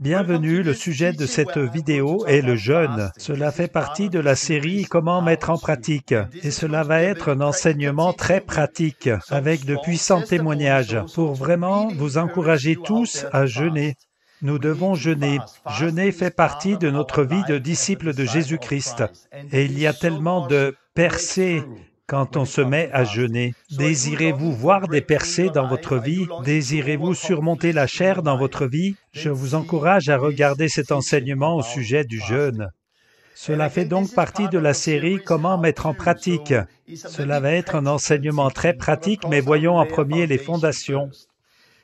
Bienvenue, le sujet de cette vidéo est le jeûne. Cela fait partie de la série « Comment mettre en pratique » et cela va être un enseignement très pratique avec de puissants témoignages pour vraiment vous encourager tous à jeûner. Nous devons jeûner. Jeûner fait partie de notre vie de disciples de Jésus-Christ et il y a tellement de percées quand on se met à jeûner. Désirez-vous voir des percées dans votre vie? Désirez-vous surmonter la chair dans votre vie? Je vous encourage à regarder cet enseignement au sujet du jeûne. Cela fait donc partie de la série « Comment mettre en pratique ». Cela va être un enseignement très pratique, mais voyons en premier les fondations.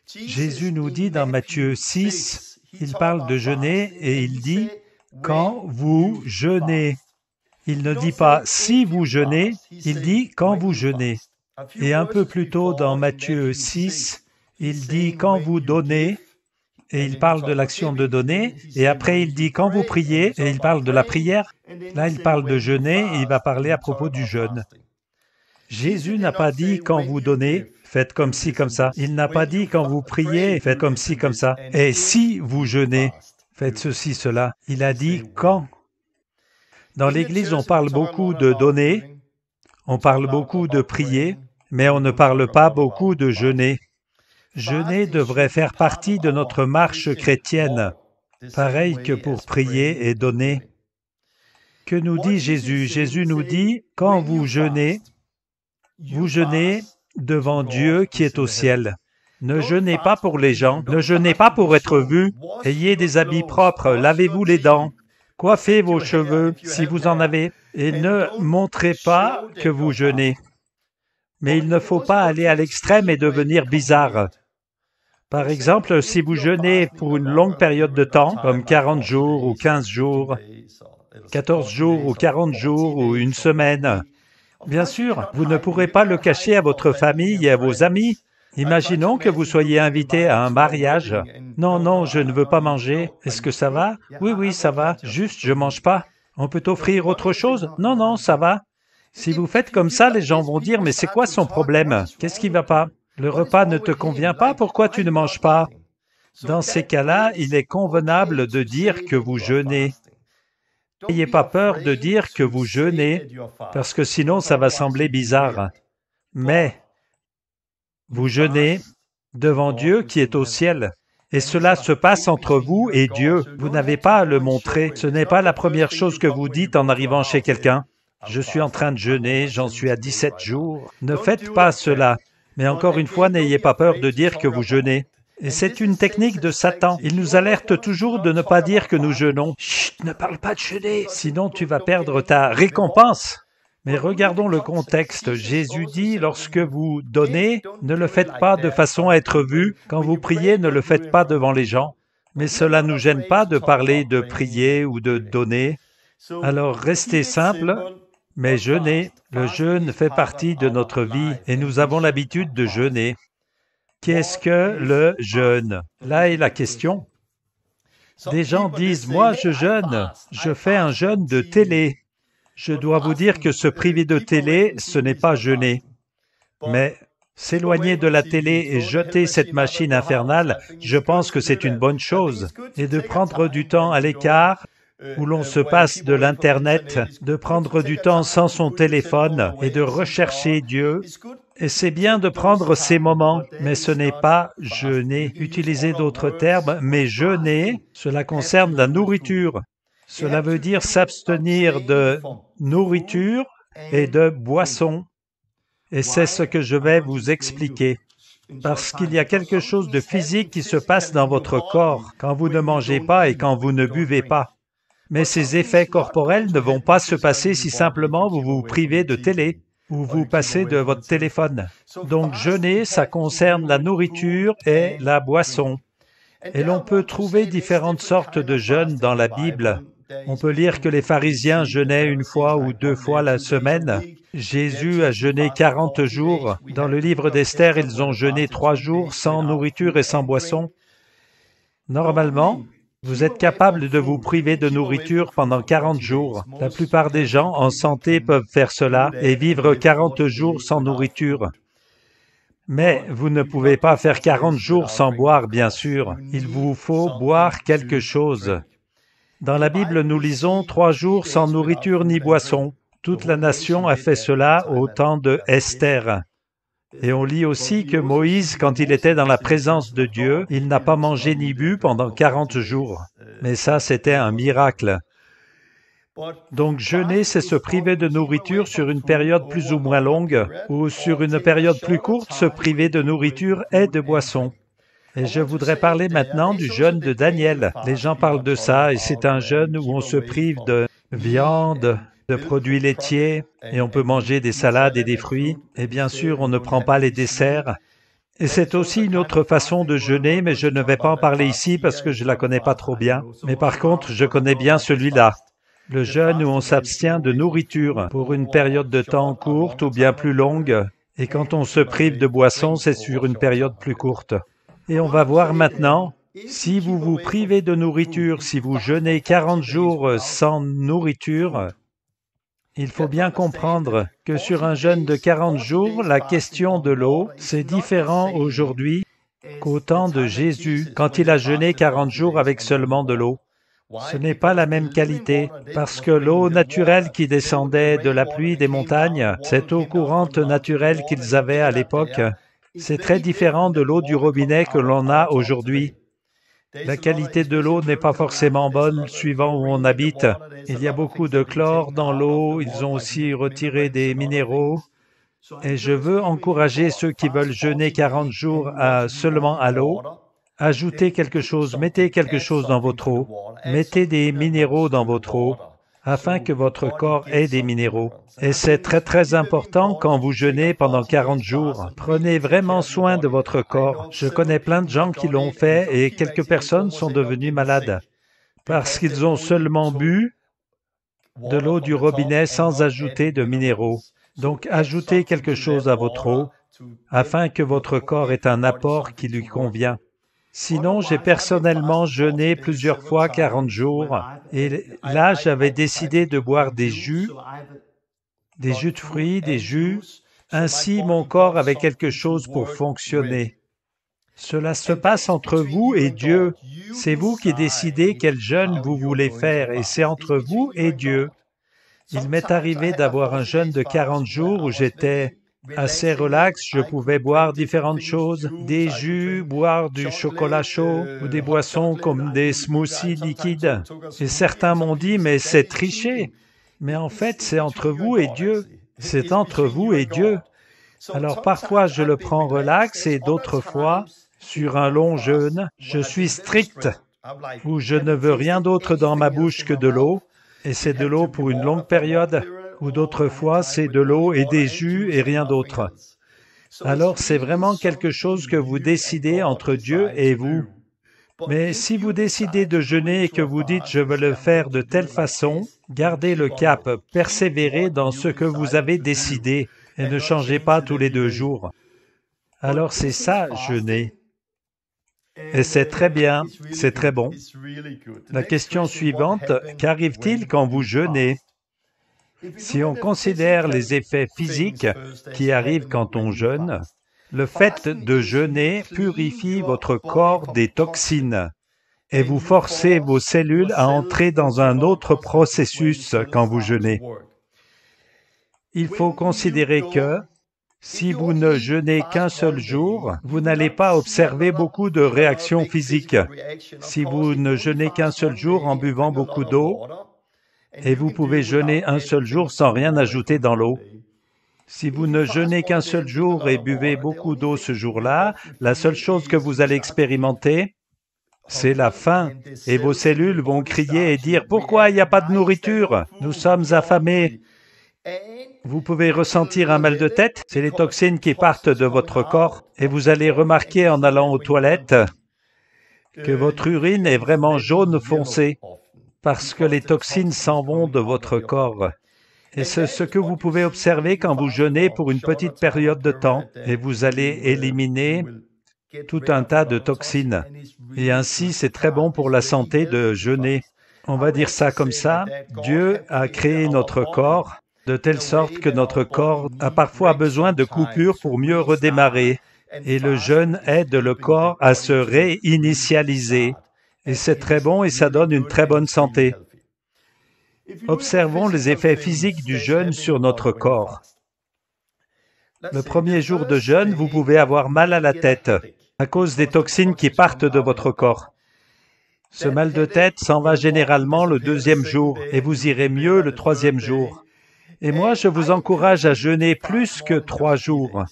Jésus nous dit dans Matthieu 6, il parle de jeûner et il dit « quand vous jeûnez ». Il ne dit pas « si vous jeûnez », il dit « quand vous jeûnez ». Et un peu plus tôt dans Matthieu 6, il dit « quand vous donnez », et il parle de l'action de donner, et après il dit « quand vous priez », et il parle de la prière. Là, il parle de jeûner, et il va parler à propos du jeûne. Jésus n'a pas dit « quand vous donnez », faites comme ci, comme ça. Il n'a pas dit « quand vous priez », faites comme ci, comme ça. Et si vous jeûnez, faites ceci, cela. Il a dit « quand ». Dans l'Église, on parle beaucoup de donner, on parle beaucoup de prier, mais on ne parle pas beaucoup de jeûner. Jeûner devrait faire partie de notre marche chrétienne, pareil que pour prier et donner. Que nous dit Jésus? Jésus nous dit, quand vous jeûnez devant Dieu qui est au ciel. Ne jeûnez pas pour les gens, ne jeûnez pas pour être vus, ayez des habits propres, lavez-vous les dents, coiffez vos cheveux si vous en avez, et ne montrez pas que vous jeûnez. Mais il ne faut pas aller à l'extrême et devenir bizarre. Par exemple, si vous jeûnez pour une longue période de temps, comme 40 jours ou 15 jours, 14 jours ou 40 jours ou une semaine, bien sûr, vous ne pourrez pas le cacher à votre famille et à vos amis. Imaginons que vous soyez invité à un mariage. Non, non, je ne veux pas manger. Est-ce que ça va? Oui, oui, ça va. Juste, je mange pas. On peut offrir autre chose? Non, non, ça va. Si vous faites comme ça, les gens vont dire, mais c'est quoi son problème? Qu'est-ce qui va pas? Le repas ne te convient pas, pourquoi tu ne manges pas? Dans ces cas-là, il est convenable de dire que vous jeûnez. N'ayez pas peur de dire que vous jeûnez, parce que sinon ça va sembler bizarre. Mais vous jeûnez devant Dieu qui est au ciel. Et cela se passe entre vous et Dieu. Vous n'avez pas à le montrer. Ce n'est pas la première chose que vous dites en arrivant chez quelqu'un. Je suis en train de jeûner, j'en suis à 17 jours. Ne faites pas cela. Mais encore une fois, n'ayez pas peur de dire que vous jeûnez. Et c'est une technique de Satan. Il nous alerte toujours de ne pas dire que nous jeûnons. Chut, ne parle pas de jeûner, sinon tu vas perdre ta récompense. Mais regardons le contexte. Jésus dit, lorsque vous donnez, ne le faites pas de façon à être vu. Quand vous priez, ne le faites pas devant les gens. Mais cela ne nous gêne pas de parler de prier ou de donner. Alors restez simple, mais jeûnez. Le jeûne fait partie de notre vie et nous avons l'habitude de jeûner. Qu'est-ce que le jeûne? Là est la question. Des gens disent, moi je jeûne, je fais un jeûne de télé. Je dois vous dire que se priver de télé, ce n'est pas jeûner. Mais s'éloigner de la télé et jeter cette machine infernale, je pense que c'est une bonne chose. Et de prendre du temps à l'écart, où l'on se passe de l'Internet, de prendre du temps sans son téléphone et de rechercher Dieu. Et c'est bien de prendre ces moments, mais ce n'est pas jeûner. Utilisez d'autres termes, mais jeûner, cela concerne la nourriture. Cela veut dire s'abstenir de nourriture et de boissons. Et c'est ce que je vais vous expliquer. Parce qu'il y a quelque chose de physique qui se passe dans votre corps quand vous ne mangez pas et quand vous ne buvez pas. Mais ces effets corporels ne vont pas se passer si simplement vous vous privez de télé ou vous passez de votre téléphone. Donc jeûner, ça concerne la nourriture et la boisson. Et l'on peut trouver différentes sortes de jeûnes dans la Bible. On peut lire que les pharisiens jeûnaient une fois ou deux fois la semaine. Jésus a jeûné 40 jours. Dans le livre d'Esther, ils ont jeûné 3 jours sans nourriture et sans boisson. Normalement, vous êtes capable de vous priver de nourriture pendant 40 jours. La plupart des gens en santé peuvent faire cela et vivre 40 jours sans nourriture. Mais vous ne pouvez pas faire 40 jours sans boire, bien sûr. Il vous faut boire quelque chose. Dans la Bible, nous lisons 3 jours sans nourriture ni boisson. Toute la nation a fait cela au temps de Esther. Et on lit aussi que Moïse, quand il était dans la présence de Dieu, il n'a pas mangé ni bu pendant 40 jours. Mais ça, c'était un miracle. Donc jeûner, c'est se priver de nourriture sur une période plus ou moins longue, ou sur une période plus courte, se priver de nourriture et de boisson. Et je voudrais parler maintenant du jeûne de Daniel. Les gens parlent de ça, et c'est un jeûne où on se prive de viande, de produits laitiers, et on peut manger des salades et des fruits, et bien sûr, on ne prend pas les desserts. Et c'est aussi une autre façon de jeûner, mais je ne vais pas en parler ici parce que je ne la connais pas trop bien. Mais par contre, je connais bien celui-là. Le jeûne où on s'abstient de nourriture pour une période de temps courte ou bien plus longue, et quand on se prive de boisson, c'est sur une période plus courte. Et on va voir maintenant, si vous vous privez de nourriture, si vous jeûnez 40 jours sans nourriture, il faut bien comprendre que sur un jeûne de 40 jours, la question de l'eau, c'est différent aujourd'hui qu'au temps de Jésus, quand il a jeûné 40 jours avec seulement de l'eau. Ce n'est pas la même qualité, parce que l'eau naturelle qui descendait de la pluie des montagnes, cette eau courante naturelle qu'ils avaient à l'époque, c'est très différent de l'eau du robinet que l'on a aujourd'hui. La qualité de l'eau n'est pas forcément bonne suivant où on habite. Il y a beaucoup de chlore dans l'eau, ils ont aussi retiré des minéraux. Et je veux encourager ceux qui veulent jeûner 40 jours seulement à l'eau. Ajoutez quelque chose, mettez quelque chose dans votre eau, mettez des minéraux dans votre eau, afin que votre corps ait des minéraux. Et c'est très important quand vous jeûnez pendant 40 jours. Prenez vraiment soin de votre corps. Je connais plein de gens qui l'ont fait et quelques personnes sont devenues malades parce qu'ils ont seulement bu de l'eau du robinet sans ajouter de minéraux. Donc ajoutez quelque chose à votre eau afin que votre corps ait un apport qui lui convient. Sinon, j'ai personnellement jeûné plusieurs fois 40 jours et là, j'avais décidé de boire des jus de fruits, des jus. Ainsi, mon corps avait quelque chose pour fonctionner. Cela se passe entre vous et Dieu. C'est vous qui décidez quel jeûne vous voulez faire et c'est entre vous et Dieu. Il m'est arrivé d'avoir un jeûne de 40 jours où j'étais assez relax, je pouvais boire différentes choses, des jus, boire du chocolat chaud ou des boissons comme des smoothies liquides. Et certains m'ont dit, mais c'est tricher. Mais en fait, c'est entre vous et Dieu. C'est entre vous et Dieu. Alors parfois, je le prends relax et d'autres fois, sur un long jeûne, je suis strict, où je ne veux rien d'autre dans ma bouche que de l'eau, et c'est de l'eau pour une longue période, ou d'autres fois, c'est de l'eau et des jus et rien d'autre. Alors, c'est vraiment quelque chose que vous décidez entre Dieu et vous. Mais si vous décidez de jeûner et que vous dites « je veux le faire de telle façon », gardez le cap, persévérez dans ce que vous avez décidé et ne changez pas tous les 2 jours. Alors, c'est ça, jeûner. Et c'est très bien, c'est très bon. La question suivante, qu'arrive-t-il quand vous jeûnez? Si on considère les effets physiques qui arrivent quand on jeûne, le fait de jeûner purifie votre corps des toxines et vous forcez vos cellules à entrer dans un autre processus quand vous jeûnez. Il faut considérer que si vous ne jeûnez qu'un seul jour, vous n'allez pas observer beaucoup de réactions physiques. Si vous ne jeûnez qu'un seul jour en buvant beaucoup d'eau, et vous pouvez jeûner un seul jour sans rien ajouter dans l'eau. Si vous ne jeûnez qu'un seul jour et buvez beaucoup d'eau ce jour-là, la seule chose que vous allez expérimenter, c'est la faim. Et vos cellules vont crier et dire « Pourquoi il n'y a pas de nourriture? Nous sommes affamés. » Vous pouvez ressentir un mal de tête, c'est les toxines qui partent de votre corps, et vous allez remarquer en allant aux toilettes que votre urine est vraiment jaune foncé, parce que les toxines s'en vont de votre corps. Et c'est ce que vous pouvez observer quand vous jeûnez pour une petite période de temps, et vous allez éliminer tout un tas de toxines. Et ainsi, c'est très bon pour la santé de jeûner. On va dire ça comme ça, Dieu a créé notre corps de telle sorte que notre corps a parfois besoin de coupures pour mieux redémarrer. Et le jeûne aide le corps à se réinitialiser. Et c'est très bon et ça donne une très bonne santé. Observons les effets physiques du jeûne sur notre corps. Le premier jour de jeûne, vous pouvez avoir mal à la tête à cause des toxines qui partent de votre corps. Ce mal de tête s'en va généralement le deuxième jour et vous irez mieux le troisième jour. Et moi, je vous encourage à jeûner plus que 3 jours.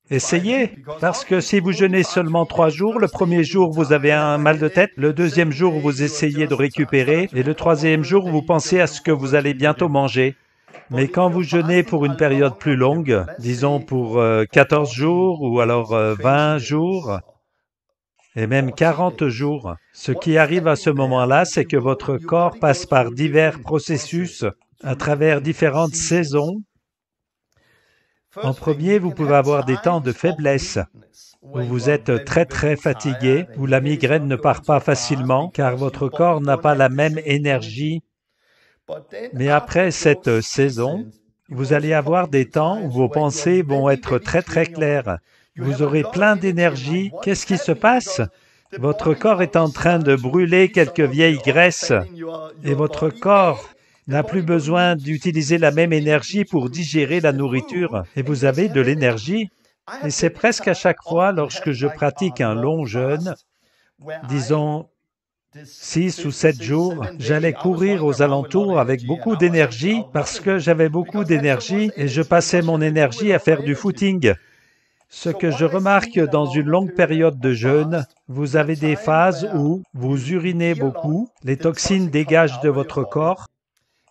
Essayez, parce que si vous jeûnez seulement 3 jours, le premier jour vous avez un mal de tête, le deuxième jour vous essayez de récupérer, et le troisième jour vous pensez à ce que vous allez bientôt manger. Mais quand vous jeûnez pour une période plus longue, disons pour 14 jours ou alors 20 jours, et même 40 jours, ce qui arrive à ce moment-là, c'est que votre corps passe par divers processus à travers différentes saisons. En premier, vous pouvez avoir des temps de faiblesse, où vous êtes très fatigué, où la migraine ne part pas facilement, car votre corps n'a pas la même énergie. Mais après cette saison, vous allez avoir des temps où vos pensées vont être très claires. Vous aurez plein d'énergie. Qu'est-ce qui se passe? Votre corps est en train de brûler quelques vieilles graisses, et votre corps n'a plus besoin d'utiliser la même énergie pour digérer la nourriture, et vous avez de l'énergie. Et c'est presque à chaque fois lorsque je pratique un long jeûne, disons 6 ou 7 jours, j'allais courir aux alentours avec beaucoup d'énergie parce que j'avais beaucoup d'énergie et je passais mon énergie à faire du footing. Ce que je remarque dans une longue période de jeûne, vous avez des phases où vous urinez beaucoup, les toxines dégagent de votre corps,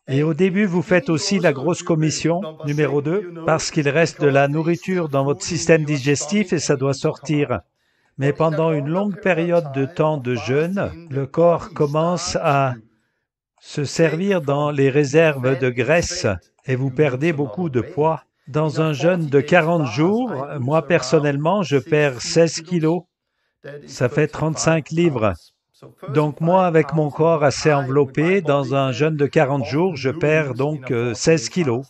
et au début, vous faites aussi la grosse commission, numéro 2, parce qu'il reste de la nourriture dans votre système digestif et ça doit sortir. Mais pendant une longue période de temps de jeûne, le corps commence à se servir dans les réserves de graisse et vous perdez beaucoup de poids. Dans un jeûne de 40 jours, moi personnellement, je perds 16 kilos. Ça fait 35 livres. Donc moi, avec mon corps assez enveloppé, dans un jeûne de 40 jours, je perds donc 16 kilos.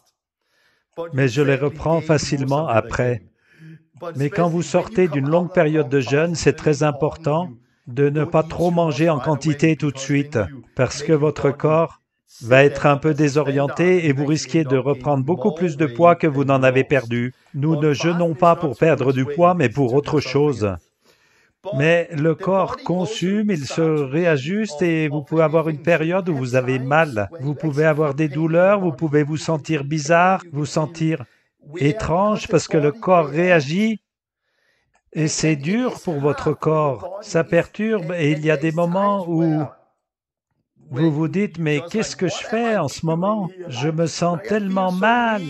Mais je les reprends facilement après. Mais quand vous sortez d'une longue période de jeûne, c'est très important de ne pas trop manger en quantité tout de suite, parce que votre corps va être un peu désorienté et vous risquez de reprendre beaucoup plus de poids que vous n'en avez perdu. Nous ne jeûnons pas pour perdre du poids, mais pour autre chose. Mais le corps consume, il se réajuste et vous pouvez avoir une période où vous avez mal. Vous pouvez avoir des douleurs, vous pouvez vous sentir bizarre, vous sentir étrange parce que le corps réagit et c'est dur pour votre corps. Ça perturbe et il y a des moments où vous vous dites « mais qu'est-ce que je fais en ce moment? Je me sens tellement mal !»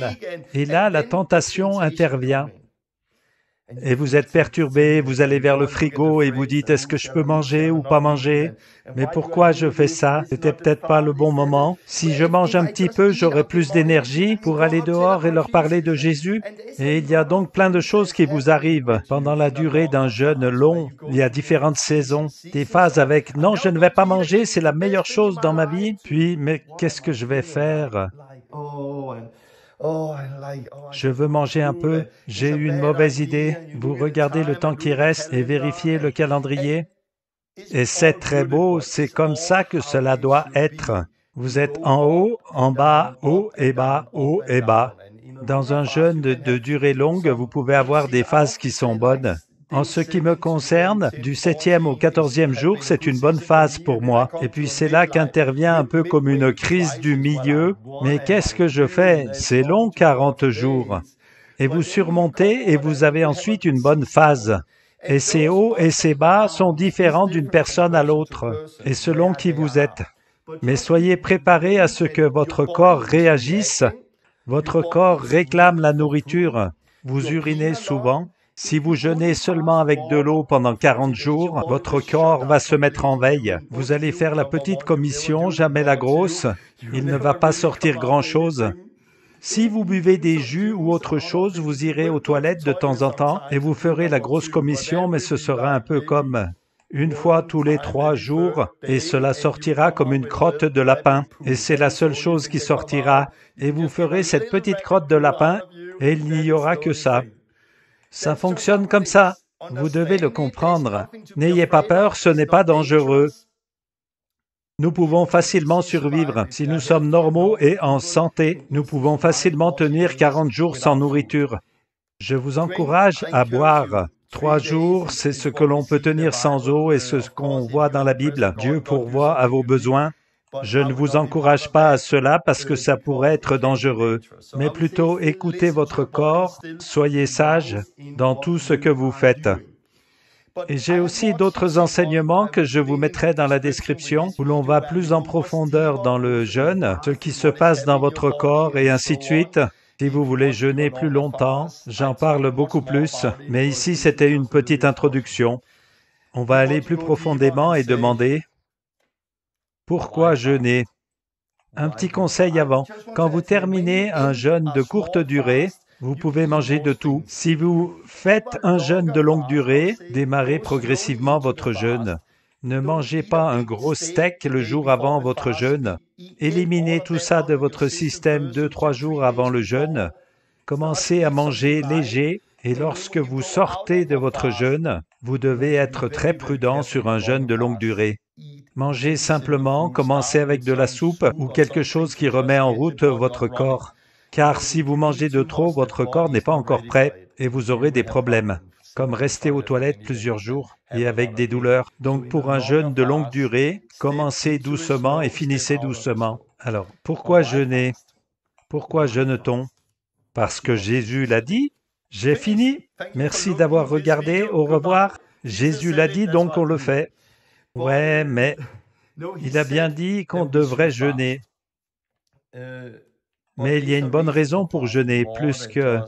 Et là, la tentation intervient. Et vous êtes perturbé, vous allez vers le frigo et vous dites « est-ce que je peux manger ou pas manger? Mais pourquoi je fais ça? C'était peut-être pas le bon moment. Si je mange un petit peu, j'aurai plus d'énergie pour aller dehors et leur parler de Jésus. » Et il y a donc plein de choses qui vous arrivent pendant la durée d'un jeûne long. Il y a différentes saisons, des phases avec « non, je ne vais pas manger, c'est la meilleure chose dans ma vie. » Puis « mais qu'est-ce que je vais faire? » Je veux manger un peu, j'ai eu une mauvaise idée. Vous regardez le temps qui reste et vérifiez le calendrier. Et c'est très beau, c'est comme ça que cela doit être. Vous êtes en haut et bas, haut et bas. Dans un jeûne de durée longue, vous pouvez avoir des phases qui sont bonnes. En ce qui me concerne, du 7e au 14e jour, c'est une bonne phase pour moi. Et puis c'est là qu'intervient un peu comme une crise du milieu. Mais qu'est-ce que je fais? C'est long, 40 jours. Et vous surmontez et vous avez ensuite une bonne phase. Et ces hauts et ces bas sont différents d'une personne à l'autre, et selon qui vous êtes. Mais soyez préparés à ce que votre corps réagisse. Votre corps réclame la nourriture. Vous urinez souvent. Si vous jeûnez seulement avec de l'eau pendant 40 jours, votre corps va se mettre en veille. Vous allez faire la petite commission, jamais la grosse. Il ne va pas sortir grand-chose. Si vous buvez des jus ou autre chose, vous irez aux toilettes de temps en temps et vous ferez la grosse commission, mais ce sera un peu comme une fois tous les 3 jours et cela sortira comme une crotte de lapin. Et c'est la seule chose qui sortira. Et vous ferez cette petite crotte de lapin et il n'y aura que ça. Ça fonctionne comme ça. Vous devez le comprendre. N'ayez pas peur, ce n'est pas dangereux. Nous pouvons facilement survivre. Si nous sommes normaux et en santé, nous pouvons facilement tenir 40 jours sans nourriture. Je vous encourage à boire. 3 jours, c'est ce que l'on peut tenir sans eau et ce qu'on voit dans la Bible. Dieu pourvoit à vos besoins. Je ne vous encourage pas à cela parce que ça pourrait être dangereux, mais plutôt écoutez votre corps, soyez sage dans tout ce que vous faites. Et j'ai aussi d'autres enseignements que je vous mettrai dans la description, où l'on va plus en profondeur dans le jeûne, ce qui se passe dans votre corps et ainsi de suite. Si vous voulez jeûner plus longtemps, j'en parle beaucoup plus, mais ici c'était une petite introduction. On va aller plus profondément et demander « Pourquoi jeûner ?» Un petit conseil avant. Quand vous terminez un jeûne de courte durée, vous pouvez manger de tout. Si vous faites un jeûne de longue durée, démarrez progressivement votre jeûne. Ne mangez pas un gros steak le jour avant votre jeûne. Éliminez tout ça de votre système 2-3 jours avant le jeûne. Commencez à manger léger et lorsque vous sortez de votre jeûne, vous devez être très prudent sur un jeûne de longue durée. Mangez simplement, commencez avec de la soupe ou quelque chose qui remet en route votre corps. Car si vous mangez de trop, votre corps n'est pas encore prêt et vous aurez des problèmes, comme rester aux toilettes plusieurs jours et avec des douleurs. Donc pour un jeûne de longue durée, commencez doucement et finissez doucement. Alors, pourquoi jeûner? Pourquoi jeûne-t-on? Parce que Jésus l'a dit. J'ai fini. Merci d'avoir regardé. Au revoir. Jésus l'a dit, donc on le fait. Ouais, mais il a bien dit qu'on devrait jeûner. Mais il y a une bonne raison pour jeûner, plus que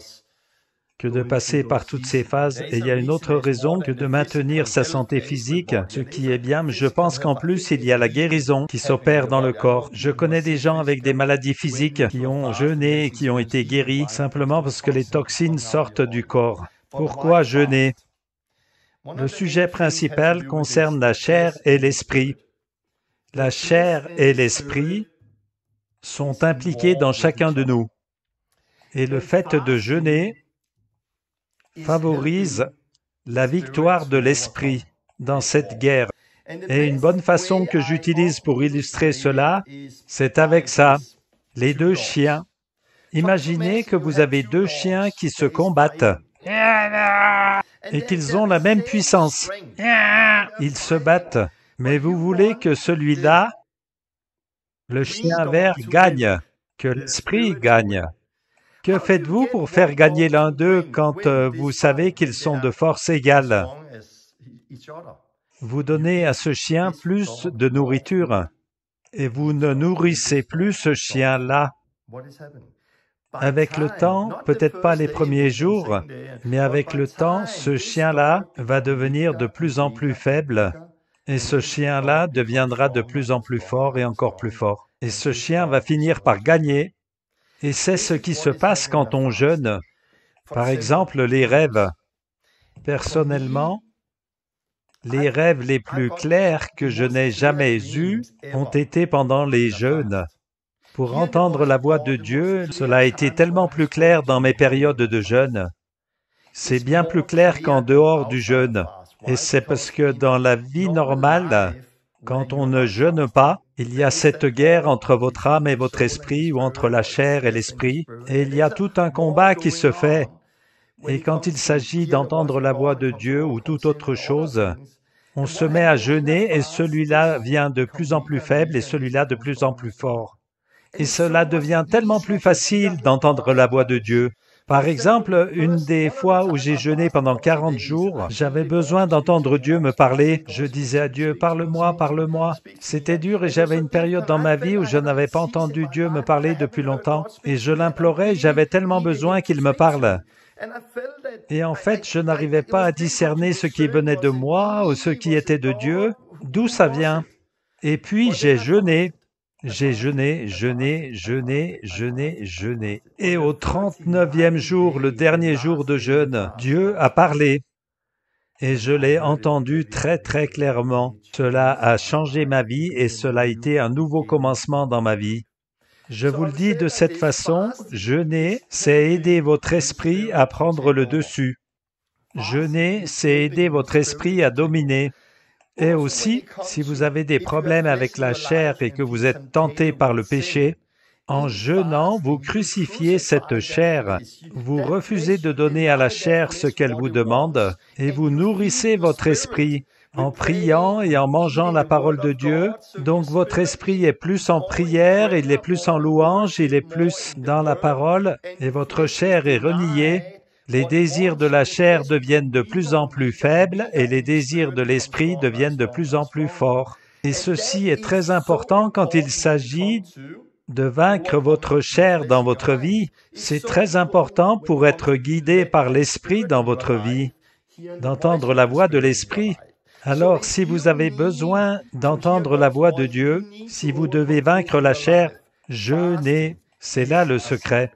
de passer par toutes ces phases. Et il y a une autre raison que de maintenir sa santé physique, ce qui est bien, mais je pense qu'en plus, il y a la guérison qui s'opère dans le corps. Je connais des gens avec des maladies physiques qui ont jeûné et qui ont été guéris simplement parce que les toxines sortent du corps. Pourquoi jeûner? Le sujet principal concerne la chair et l'esprit. La chair et l'esprit sont impliqués dans chacun de nous. Et le fait de jeûner favorise la victoire de l'esprit dans cette guerre. Et une bonne façon que j'utilise pour illustrer cela, c'est avec ça, les 2 chiens. Imaginez que vous avez 2 chiens qui se combattent et qu'ils ont la même puissance. Ils se battent, mais vous voulez que celui-là, le chien vert, gagne, que l'esprit gagne. Que faites-vous pour faire gagner l'un d'eux quand vous savez qu'ils sont de force égale? Vous donnez à ce chien plus de nourriture et vous ne nourrissez plus ce chien-là. Avec le temps, peut-être pas les premiers jours, mais avec le temps, ce chien-là va devenir de plus en plus faible et ce chien-là deviendra de plus en plus fort et encore plus fort. Et ce chien va finir par gagner. Et c'est ce qui se passe quand on jeûne. Par exemple, les rêves. Personnellement, les rêves les plus clairs que je n'ai jamais eus ont été pendant les jeûnes. Pour entendre la voix de Dieu, cela a été tellement plus clair dans mes périodes de jeûne. C'est bien plus clair qu'en dehors du jeûne. Et c'est parce que dans la vie normale, quand on ne jeûne pas, il y a cette guerre entre votre âme et votre esprit, ou entre la chair et l'esprit, et il y a tout un combat qui se fait. Et quand il s'agit d'entendre la voix de Dieu ou toute autre chose, on se met à jeûner et celui-là vient de plus en plus faible et celui-là de plus en plus fort. Et cela devient tellement plus facile d'entendre la voix de Dieu. Par exemple, une des fois où j'ai jeûné pendant 40 jours, j'avais besoin d'entendre Dieu me parler. Je disais à Dieu, « Parle-moi, parle-moi ». C'était dur et j'avais une période dans ma vie où je n'avais pas entendu Dieu me parler depuis longtemps. Et je l'implorais, j'avais tellement besoin qu'il me parle. Et en fait, je n'arrivais pas à discerner ce qui venait de moi ou ce qui était de Dieu, d'où ça vient. Et puis j'ai jeûné. J'ai jeûné, jeûné, jeûné, jeûné, jeûné. Et au 39e jour, le dernier jour de jeûne, Dieu a parlé. Et je l'ai entendu très très clairement. Cela a changé ma vie et cela a été un nouveau commencement dans ma vie. Je vous le dis de cette façon, jeûner, c'est aider votre esprit à prendre le dessus. Jeûner, c'est aider votre esprit à dominer. Et aussi, si vous avez des problèmes avec la chair et que vous êtes tenté par le péché, en jeûnant, vous crucifiez cette chair. Vous refusez de donner à la chair ce qu'elle vous demande et vous nourrissez votre esprit en priant et en mangeant la parole de Dieu. Donc votre esprit est plus en prière, il est plus en louange, il est plus dans la parole et votre chair est reniée. Les désirs de la chair deviennent de plus en plus faibles et les désirs de l'esprit deviennent de plus en plus forts. Et ceci est très important quand il s'agit de vaincre votre chair dans votre vie. C'est très important pour être guidé par l'esprit dans votre vie, d'entendre la voix de l'esprit. Alors, si vous avez besoin d'entendre la voix de Dieu, si vous devez vaincre la chair, jeûnez, c'est là le secret.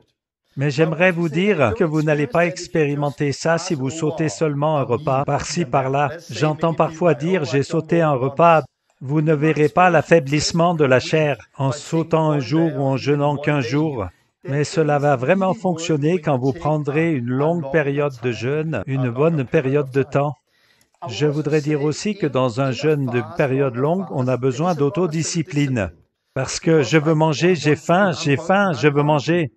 Mais j'aimerais vous dire que vous n'allez pas expérimenter ça si vous sautez seulement un repas par-ci par-là. J'entends parfois dire « j'ai sauté un repas ». Vous ne verrez pas l'affaiblissement de la chair en sautant un jour ou en jeûnant qu'un jour. Mais cela va vraiment fonctionner quand vous prendrez une longue période de jeûne, une bonne période de temps. Je voudrais dire aussi que dans un jeûne de période longue, on a besoin d'autodiscipline. Parce que je veux manger, j'ai faim, je veux manger.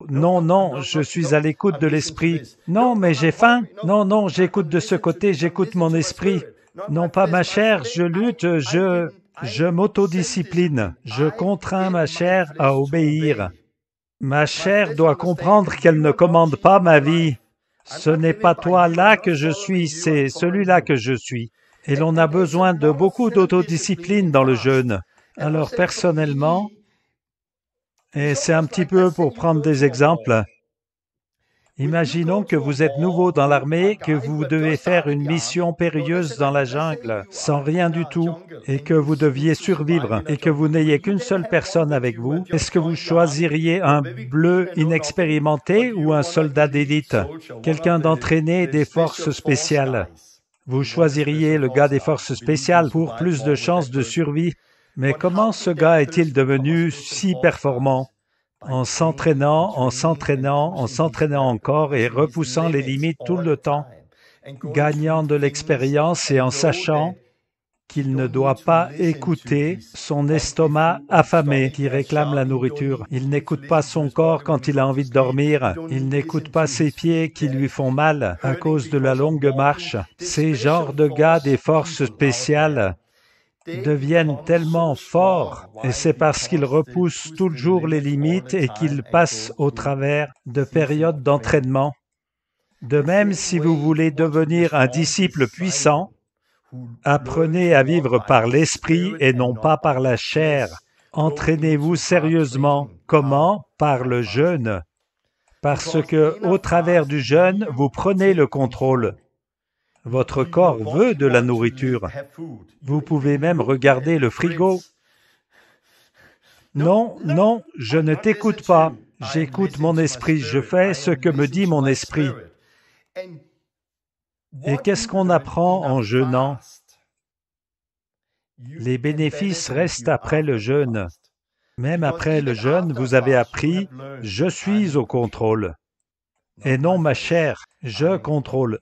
Non, non, je suis à l'écoute de l'esprit. Non, mais j'ai faim. Non, non, j'écoute de ce côté, j'écoute mon esprit. Non pas ma chair, je lutte, je m'autodiscipline. Je contrains ma chair à obéir. Ma chair doit comprendre qu'elle ne commande pas ma vie. Ce n'est pas toi là que je suis, c'est celui-là que je suis. Et l'on a besoin de beaucoup d'autodiscipline dans le jeûne. Alors personnellement, et c'est un petit peu pour prendre des exemples, imaginons que vous êtes nouveau dans l'armée, que vous devez faire une mission périlleuse dans la jungle, sans rien du tout, et que vous deviez survivre, et que vous n'ayez qu'une seule personne avec vous. Est-ce que vous choisiriez un bleu inexpérimenté ou un soldat d'élite, quelqu'un d'entraîné des forces spéciales? Vous choisiriez le gars des forces spéciales pour plus de chances de survie. Mais comment ce gars est-il devenu si performant? En s'entraînant, en s'entraînant, en s'entraînant encore et repoussant les limites tout le temps, gagnant de l'expérience et en sachant qu'il ne doit pas écouter son estomac affamé qui réclame la nourriture. Il n'écoute pas son corps quand il a envie de dormir. Il n'écoute pas ses pieds qui lui font mal à cause de la longue marche. Ces genres de gars des forces spéciales deviennent tellement forts, et c'est parce qu'ils repoussent toujours les limites et qu'ils passent au travers de périodes d'entraînement. De même, si vous voulez devenir un disciple puissant, apprenez à vivre par l'esprit et non pas par la chair. Entraînez-vous sérieusement. Comment? Par le jeûne. Parce que, au travers du jeûne, vous prenez le contrôle. Votre corps veut de la nourriture. Vous pouvez même regarder le frigo. Non, non, je ne t'écoute pas. J'écoute mon esprit, je fais ce que me dit mon esprit. Et qu'est-ce qu'on apprend en jeûnant? Les bénéfices restent après le jeûne. Même après le jeûne, vous avez appris « je suis au contrôle ». Et non ma chair, je contrôle.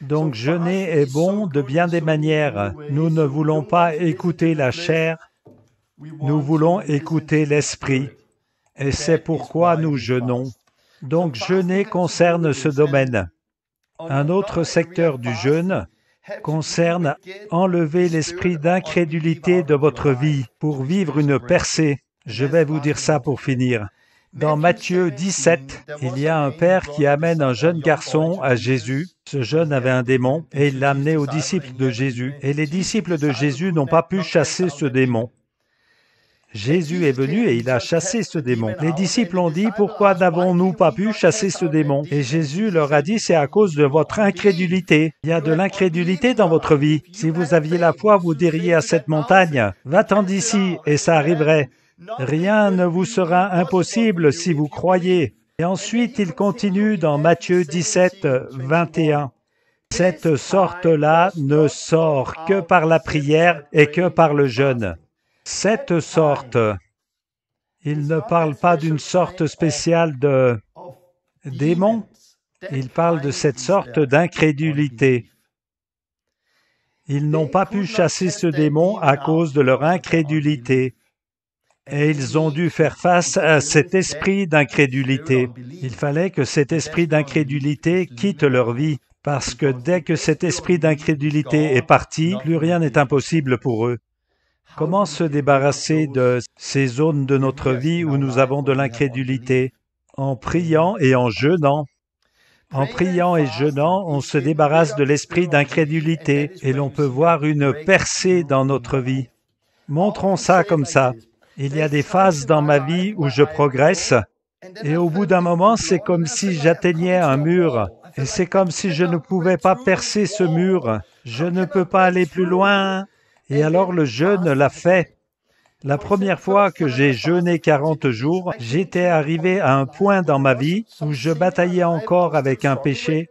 Donc jeûner est bon de bien des manières. Nous ne voulons pas écouter la chair, nous voulons écouter l'esprit. Et c'est pourquoi nous jeûnons. Donc jeûner concerne ce domaine. Un autre secteur du jeûne concerne enlever l'esprit d'incrédulité de votre vie pour vivre une percée. Je vais vous dire ça pour finir. Dans Matthieu 17, il y a un père qui amène un jeune garçon à Jésus. Ce jeune avait un démon et il l'a amené aux disciples de Jésus. Et les disciples de Jésus n'ont pas pu chasser ce démon. Jésus est venu et il a chassé ce démon. Les disciples ont dit, « Pourquoi n'avons-nous pas pu chasser ce démon ?» Et Jésus leur a dit, « C'est à cause de votre incrédulité. Il y a de l'incrédulité dans votre vie. Si vous aviez la foi, vous diriez à cette montagne, « Va-t'en d'ici » et ça arriverait. Rien ne vous sera impossible si vous croyez. Et ensuite, il continue dans Matthieu 17, 21. Cette sorte-là ne sort que par la prière et que par le jeûne. Cette sorte, il ne parle pas d'une sorte spéciale de démon. Il parle de cette sorte d'incrédulité. Ils n'ont pas pu chasser ce démon à cause de leur incrédulité. Et ils ont dû faire face à cet esprit d'incrédulité. Il fallait que cet esprit d'incrédulité quitte leur vie, parce que dès que cet esprit d'incrédulité est parti, plus rien n'est impossible pour eux. Comment se débarrasser de ces zones de notre vie où nous avons de l'incrédulité? En priant et en jeûnant. En priant et jeûnant, on se débarrasse de l'esprit d'incrédulité et l'on peut voir une percée dans notre vie. Montrons ça comme ça. Il y a des phases dans ma vie où je progresse et au bout d'un moment, c'est comme si j'atteignais un mur et c'est comme si je ne pouvais pas percer ce mur. Je ne peux pas aller plus loin. Et alors le jeûne l'a fait. La première fois que j'ai jeûné 40 jours, j'étais arrivé à un point dans ma vie où je bataillais encore avec un péché.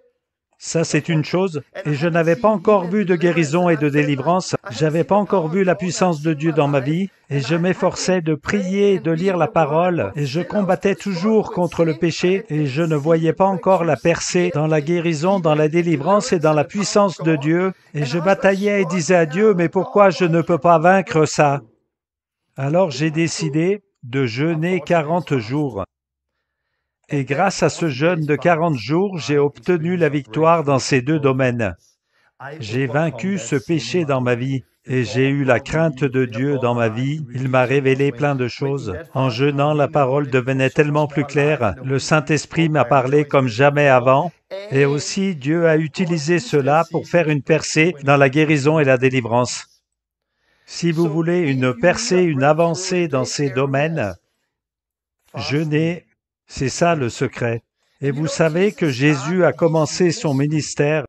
Ça, c'est une chose, et je n'avais pas encore vu de guérison et de délivrance, j'avais pas encore vu la puissance de Dieu dans ma vie, et je m'efforçais de prier, de lire la parole, et je combattais toujours contre le péché, et je ne voyais pas encore la percée dans la guérison, dans la délivrance et dans la puissance de Dieu, et je bataillais et disais à Dieu, mais pourquoi je ne peux pas vaincre ça? Alors j'ai décidé de jeûner 40 jours. Et grâce à ce jeûne de 40 jours, j'ai obtenu la victoire dans ces deux domaines. J'ai vaincu ce péché dans ma vie et j'ai eu la crainte de Dieu dans ma vie. Il m'a révélé plein de choses. En jeûnant, la parole devenait tellement plus claire. Le Saint-Esprit m'a parlé comme jamais avant. Et aussi, Dieu a utilisé cela pour faire une percée dans la guérison et la délivrance. Si vous voulez une percée, une avancée dans ces domaines, jeûnez. C'est ça le secret. Et vous savez que Jésus a commencé son ministère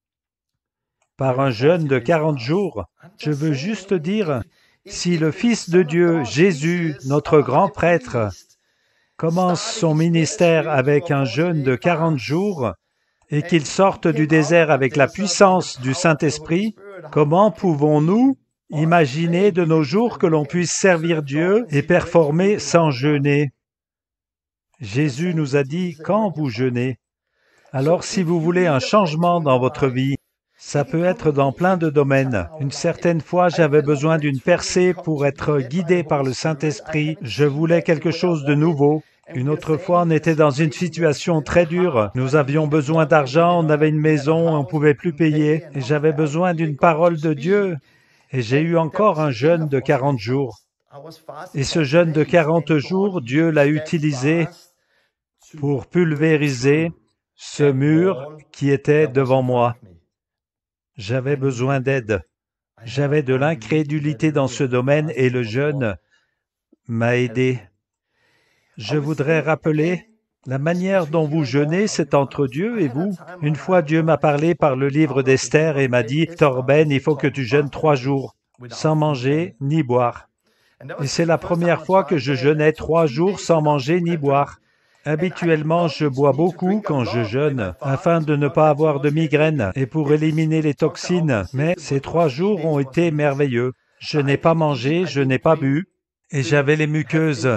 par un jeûne de 40 jours. Je veux juste dire, si le Fils de Dieu, Jésus, notre grand prêtre, commence son ministère avec un jeûne de 40 jours et qu'il sorte du désert avec la puissance du Saint-Esprit, comment pouvons-nous imaginer de nos jours que l'on puisse servir Dieu et performer sans jeûner? Jésus nous a dit, quand vous jeûnez. Alors si vous voulez un changement dans votre vie, ça peut être dans plein de domaines. Une certaine fois, j'avais besoin d'une percée pour être guidé par le Saint-Esprit. Je voulais quelque chose de nouveau. Une autre fois, on était dans une situation très dure. Nous avions besoin d'argent, on avait une maison, on ne pouvait plus payer. Et j'avais besoin d'une parole de Dieu. Et j'ai eu encore un jeûne de 40 jours. Et ce jeûne de 40 jours, Dieu l'a utilisé pour pulvériser ce mur qui était devant moi. J'avais besoin d'aide. J'avais de l'incrédulité dans ce domaine et le jeûne m'a aidé. Je voudrais rappeler, la manière dont vous jeûnez, c'est entre Dieu et vous. Une fois, Dieu m'a parlé par le livre d'Esther et m'a dit, « Torben, il faut que tu jeûnes 3 jours, sans manger ni boire. » Et c'est la première fois que je jeûnais 3 jours sans manger ni boire. Habituellement, je bois beaucoup quand je jeûne, afin de ne pas avoir de migraine et pour éliminer les toxines, mais ces 3 jours ont été merveilleux. Je n'ai pas mangé, je n'ai pas bu, et j'avais les muqueuses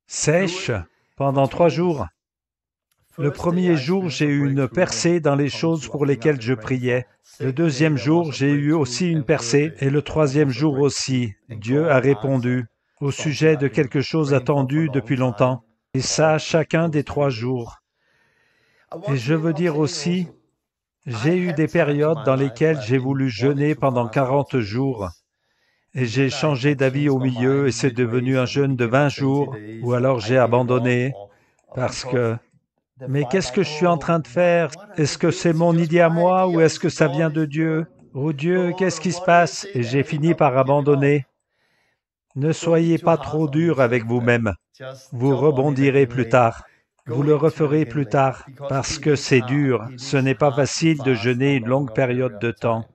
sèches pendant 3 jours. Le premier jour, j'ai eu une percée dans les choses pour lesquelles je priais. Le deuxième jour, j'ai eu aussi une percée, et le troisième jour aussi. Dieu a répondu au sujet de quelque chose attendu depuis longtemps. Et ça, chacun des 3 jours. Et je veux dire aussi, j'ai eu des périodes dans lesquelles j'ai voulu jeûner pendant 40 jours. Et j'ai changé d'avis au milieu et c'est devenu un jeûne de 20 jours, ou alors j'ai abandonné, parce que... Mais qu'est-ce que je suis en train de faire? Est-ce que c'est mon idée à moi ou est-ce que ça vient de Dieu? Oh Dieu, qu'est-ce qui se passe? Et j'ai fini par abandonner. Ne soyez pas trop dur avec vous-même. Vous rebondirez plus tard. Vous le referez plus tard, parce que c'est dur. Ce n'est pas facile de jeûner une longue période de temps.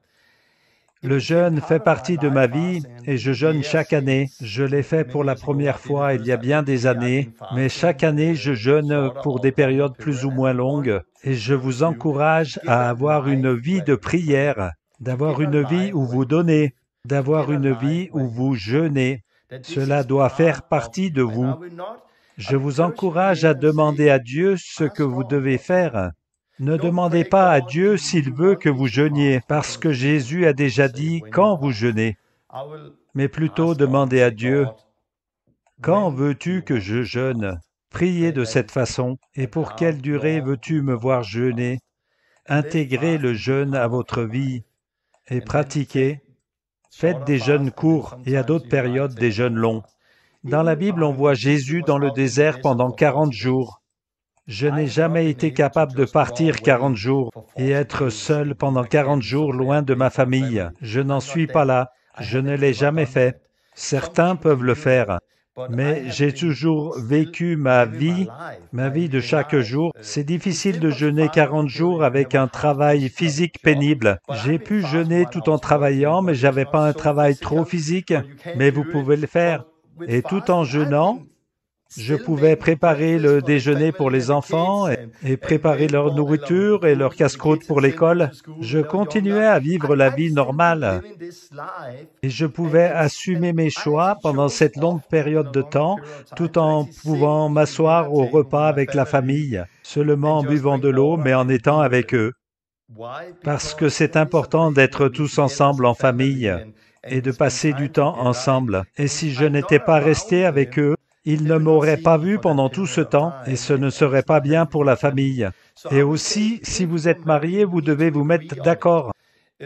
Le jeûne fait partie de ma vie et je jeûne chaque année. Je l'ai fait pour la première fois il y a bien des années, mais chaque année je jeûne pour des périodes plus ou moins longues et je vous encourage à avoir une vie de prière, d'avoir une vie où vous donnez, d'avoir une vie où vous jeûnez. Cela doit faire partie de vous. Je vous encourage à demander à Dieu ce que vous devez faire. Ne demandez pas à Dieu s'il veut que vous jeûniez, parce que Jésus a déjà dit quand vous jeûnez, mais plutôt demandez à Dieu, quand veux-tu que je jeûne? Priez de cette façon, et pour quelle durée veux-tu me voir jeûner? Intégrez le jeûne à votre vie et pratiquez. Faites des jeûnes courts et à d'autres périodes des jeûnes longs. Dans la Bible, on voit Jésus dans le désert pendant 40 jours. Je n'ai jamais été capable de partir 40 jours et être seul pendant 40 jours loin de ma famille. Je n'en suis pas là. Je ne l'ai jamais fait. Certains peuvent le faire. Mais j'ai toujours vécu ma vie de chaque jour. C'est difficile de jeûner 40 jours avec un travail physique pénible. J'ai pu jeûner tout en travaillant, mais j'avais pas un travail trop physique. Mais vous pouvez le faire. Et tout en jeûnant, je pouvais préparer le déjeuner pour les enfants et préparer leur nourriture et leur casse-croûte pour l'école. Je continuais à vivre la vie normale et je pouvais assumer mes choix pendant cette longue période de temps tout en pouvant m'asseoir au repas avec la famille, seulement en buvant de l'eau mais en étant avec eux. Parce que c'est important d'être tous ensemble en famille et de passer du temps ensemble. Et si je n'étais pas resté avec eux, ils ne m'auraient pas vu pendant tout ce temps et ce ne serait pas bien pour la famille. Et aussi, si vous êtes marié, vous devez vous mettre d'accord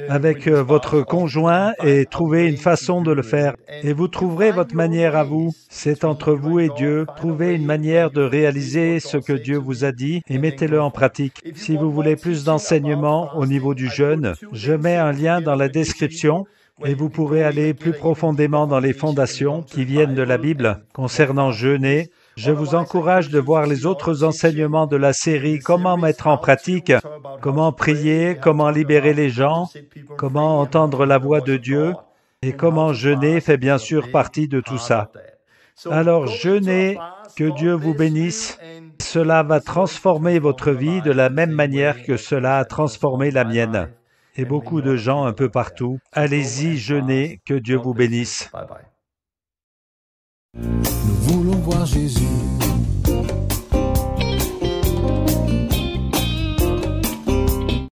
avec votre conjoint et trouver une façon de le faire. Et vous trouverez votre manière à vous. C'est entre vous et Dieu. Trouvez une manière de réaliser ce que Dieu vous a dit et mettez-le en pratique. Si vous voulez plus d'enseignements au niveau du jeûne, je mets un lien dans la description. Et vous pourrez aller plus profondément dans les fondations qui viennent de la Bible concernant jeûner. Je vous encourage de voir les autres enseignements de la série « Comment mettre en pratique », comment prier, comment libérer les gens, comment entendre la voix de Dieu et comment jeûner fait bien sûr partie de tout ça. Alors jeûnez, que Dieu vous bénisse. Cela va transformer votre vie de la même manière que cela a transformé la mienne. Et beaucoup de gens un peu partout. Allez-y, jeûnez, que Dieu vous bénisse. Nous voulons voir Jésus.